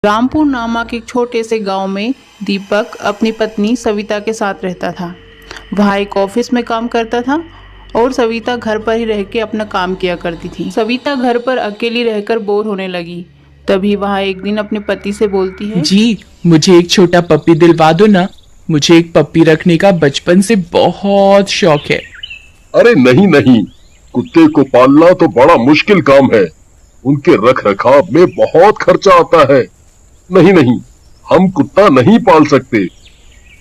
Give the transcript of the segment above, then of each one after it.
रामपुर नामक एक छोटे से गांव में दीपक अपनी पत्नी सविता के साथ रहता था। वह एक ऑफिस में काम करता था और सविता घर पर ही रह के अपना काम किया करती थी। सविता घर पर अकेली रहकर बोर होने लगी। तभी वह एक दिन अपने पति से बोलती है, जी मुझे एक छोटा पप्पी दिलवा दो ना। मुझे एक पप्पी रखने का बचपन से बहुत शौक है। अरे नहीं नहीं, कुत्ते को पालना तो बड़ा मुश्किल काम है। उनके रख रखाव में बहुत खर्चा आता है। नहीं नहीं, हम कुत्ता नहीं पाल सकते।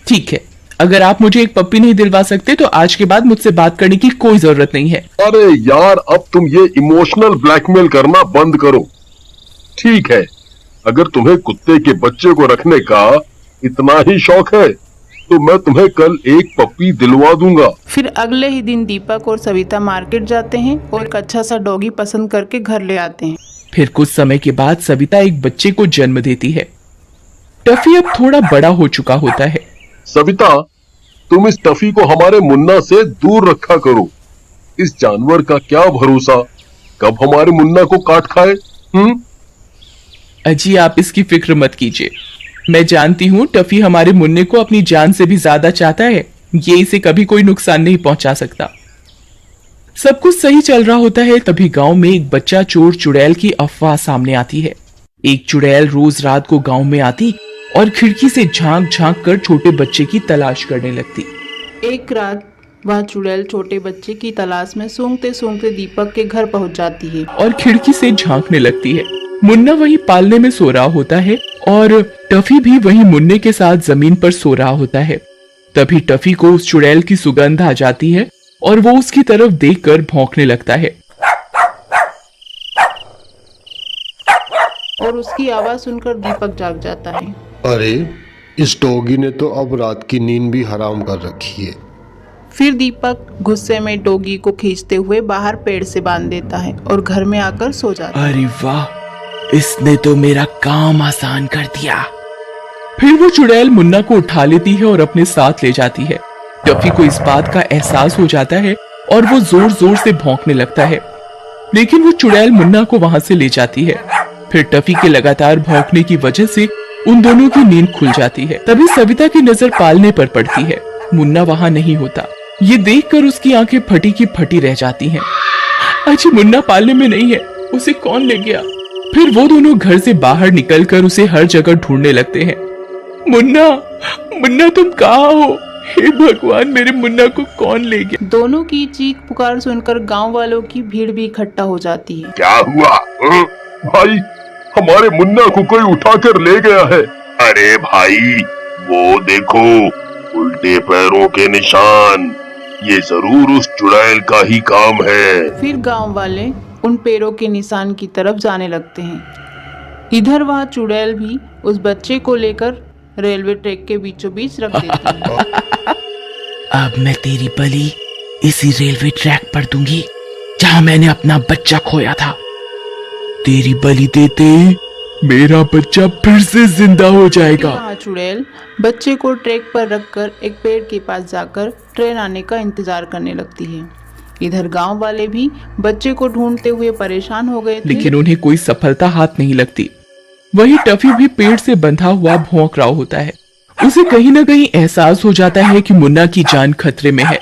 ठीक है, अगर आप मुझे एक पप्पी नहीं दिलवा सकते तो आज के बाद मुझसे बात करने की कोई जरूरत नहीं है। अरे यार, अब तुम ये इमोशनल ब्लैकमेल करना बंद करो। ठीक है, अगर तुम्हें कुत्ते के बच्चे को रखने का इतना ही शौक है तो मैं तुम्हें कल एक पप्पी दिलवा दूंगा। फिर अगले ही दिन दीपक और सविता मार्केट जाते हैं और एक अच्छा सा डॉगी पसंद करके घर ले आते हैं। फिर कुछ समय के बाद सविता एक बच्चे को जन्म देती है। टफी अब थोड़ा बड़ा हो चुका होता है। सविता, तुम इस टफी को हमारे मुन्ना से दूर रखा करो। इस जानवर का क्या भरोसा, कब हमारे मुन्ना को काट खाए। अजी आप इसकी फिक्र मत कीजिए। मैं जानती हूँ टफी हमारे मुन्ने को अपनी जान से भी ज्यादा चाहता है। ये इसे कभी कोई नुकसान नहीं पहुंचा सकता। सब कुछ सही चल रहा होता है, तभी गांव में एक बच्चा चोर चुड़ैल की अफवाह सामने आती है। एक चुड़ैल रोज रात को गांव में आती और खिड़की से झांक झांक कर छोटे बच्चे की तलाश करने लगती। एक रात वह चुड़ैल छोटे बच्चे की तलाश में सूंघते सूंघते दीपक के घर पहुंच जाती है और खिड़की से झांकने लगती है। मुन्ना वही पालने में सो रहा होता है और टफी भी वही मुन्ने के साथ जमीन पर सो रहा होता है। तभी टफी को उस चुड़ैल की सुगंध आ जाती है और वो उसकी तरफ देखकर भौंकने लगता है। और उसकी आवाज सुनकर दीपक जाग जाता है। अरे, इस डॉगी ने तो अब रात की नींद भी हराम कर रखी है। फिर दीपक गुस्से में डॉगी को खींचते हुए बाहर पेड़ से बांध देता है और घर में आकर सो जाता है। अरे वाह, इसने तो मेरा काम आसान कर दिया। फिर वो चुड़ैल मुन्ना को उठा लेती है और अपने साथ ले जाती है। टफी को इस बात का एहसास हो जाता है और वो जोर जोर से भौंकने लगता है, लेकिन वो चुड़ैल मुन्ना को वहां से ले जाती है। फिर टफी के लगातार भौंकने की वजह से उन दोनों की नींद खुल जाती है। तभी सविता की नजर पालने पर पड़ती है। मुन्ना वहां नहीं होता। ये देखकर उसकी आंखें फटी की फटी रह जाती हैं। अच्छा, मुन्ना पालने में नहीं है, उसे कौन ले गया? फिर वो दोनों घर से बाहर निकलकर उसे हर जगह ढूंढने लगते हैं। मुन्ना, मुन्ना तुम कहाँ हो? हे भगवान, मेरे मुन्ना को कौन ले गया? दोनों की चीख पुकार सुनकर गांव वालों की भीड़ भी इकट्ठा हो जाती है। क्या हुआ? भाई, हमारे मुन्ना को कोई उठाकर ले गया है। अरे भाई, वो देखो, उल्टे पैरों के निशान। ये जरूर उस चुड़ैल का ही काम है। फिर गांव वाले उन पैरों के निशान की तरफ जाने लगते हैं। इधर वह चुड़ैल भी उस बच्चे को लेकर रेलवे ट्रैक के बीचों बीच रख देती है। अब मैं तेरी बलि इसी रेलवे ट्रैक पर दूंगी जहां मैंने अपना बच्चा खोया था। तेरी बलि देते मेरा बच्चा फिर से जिंदा हो जाएगा। वहाँ चुड़ैल बच्चे को ट्रैक पर रखकर एक पेड़ के पास जाकर ट्रेन आने का इंतजार करने लगती है। इधर गांव वाले भी बच्चे को ढूंढते हुए परेशान हो गए थे, लेकिन उन्हें कोई सफलता हाथ नहीं लगती। वही टफी भी पेड़ से बंधा हुआ भौंक रहा होता है। उसे कहीं न कहीं एहसास हो जाता है कि मुन्ना की जान खतरे में है।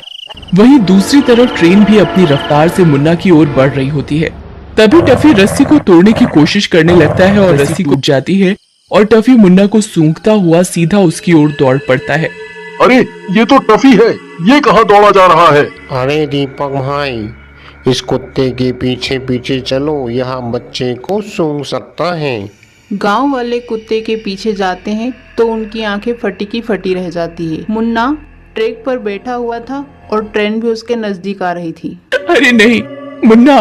वहीं दूसरी तरफ ट्रेन भी अपनी रफ्तार से मुन्ना की ओर बढ़ रही होती है। तभी टफी रस्सी को तोड़ने की कोशिश करने लगता है और रस्सी टूट जाती है और टफी मुन्ना को सूंघता हुआ सीधा उसकी ओर दौड़ पड़ता है। अरे, ये तो टफी है। ये कहाँ दौड़ा जा रहा है? अरे दीपक भाई, इस कुत्ते के पीछे पीछे चलो, यहाँ बच्चे को सूंघ सकता है। गांव वाले कुत्ते के पीछे जाते हैं तो उनकी आंखें फटी की फटी रह जाती है। मुन्ना ट्रैक पर बैठा हुआ था और ट्रेन भी उसके नजदीक आ रही थी। अरे नहीं, मुन्ना,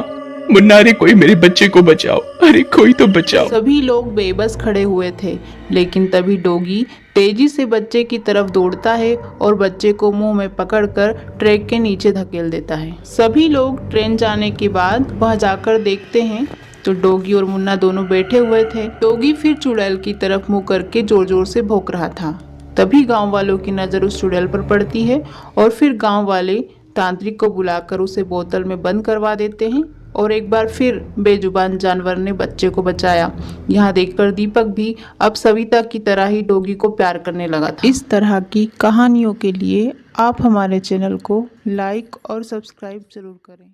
मुन्ना, अरे कोई मेरे बच्चे को बचाओ, अरे कोई तो बचाओ। सभी लोग बेबस खड़े हुए थे, लेकिन तभी डॉगी तेजी से बच्चे की तरफ दौड़ता है और बच्चे को मुंह में पकड़कर ट्रैक के नीचे धकेल देता है। सभी लोग ट्रेन जाने के बाद वहां जाकर देखते हैं तो डॉगी और मुन्ना दोनों बैठे हुए थे। डॉगी फिर चुड़ैल की तरफ मुंह करके जोर जोर से भौंक रहा था। तभी गांव वालों की नजर उस चुड़ैल पर पड़ती है और फिर गांव वाले तांत्रिक को बुलाकर उसे बोतल में बंद करवा देते हैं और एक बार फिर बेजुबान जानवर ने बच्चे को बचाया। यहाँ देखकर दीपक भी अब सविता की तरह ही डॉगी को प्यार करने लगा था। इस तरह की कहानियों के लिए आप हमारे चैनल को लाइक और सब्सक्राइब जरूर करें।